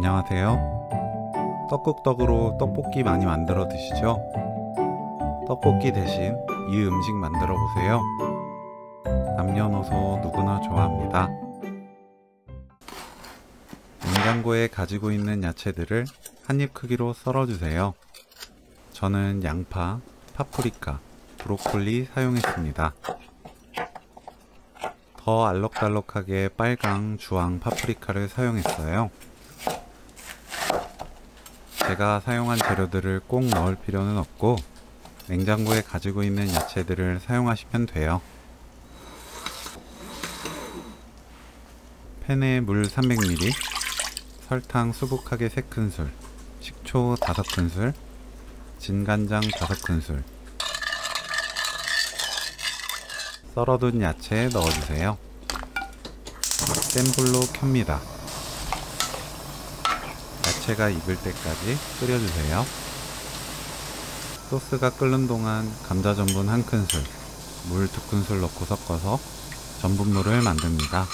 안녕하세요. 떡국떡으로 떡볶이 많이 만들어 드시죠? 떡볶이 대신 이 음식 만들어 보세요. 남녀노소 누구나 좋아합니다. 냉장고에 가지고 있는 야채들을 한입 크기로 썰어 주세요. 저는 양파, 파프리카, 브로콜리 사용했습니다. 더 알록달록하게 빨강, 주황 파프리카를 사용했어요. 제가 사용한 재료들을 꼭 넣을 필요는 없고 냉장고에 가지고 있는 야채들을 사용하시면 돼요. 팬에 물 300ml, 설탕 수북하게 3큰술, 식초 5큰술, 진간장 5큰술, 썰어둔 야채 넣어주세요. 센 불로 켭니다. 야채가 익을 때까지 끓여주세요. 소스가 끓는 동안 감자 전분 1큰술, 물 2큰술 넣고 섞어서 전분물을 만듭니다.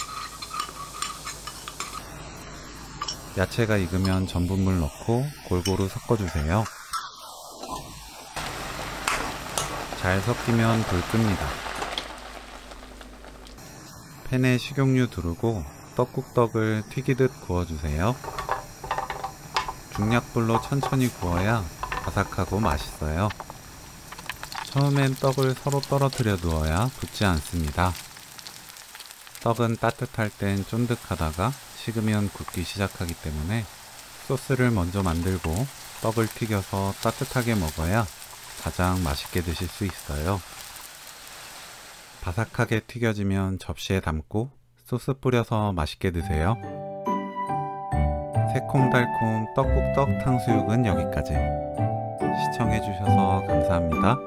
야채가 익으면 전분물 넣고 골고루 섞어주세요. 잘 섞이면 불 끕니다. 팬에 식용유 두르고 떡국떡을 튀기듯 구워주세요. 중약불로 천천히 구워야 바삭하고 맛있어요. 처음엔 떡을 서로 떨어뜨려 두어야 붙지 않습니다. 떡은 따뜻할 땐 쫀득하다가 식으면 굳기 시작하기 때문에 소스를 먼저 만들고 떡을 튀겨서 따뜻하게 먹어야 가장 맛있게 드실 수 있어요. 바삭하게 튀겨지면 접시에 담고 소스 뿌려서 맛있게 드세요. 새콤달콤 떡국떡 탕수육은 여기까지. 시청해주셔서 감사합니다.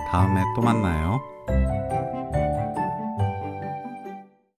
다음에 또 만나요.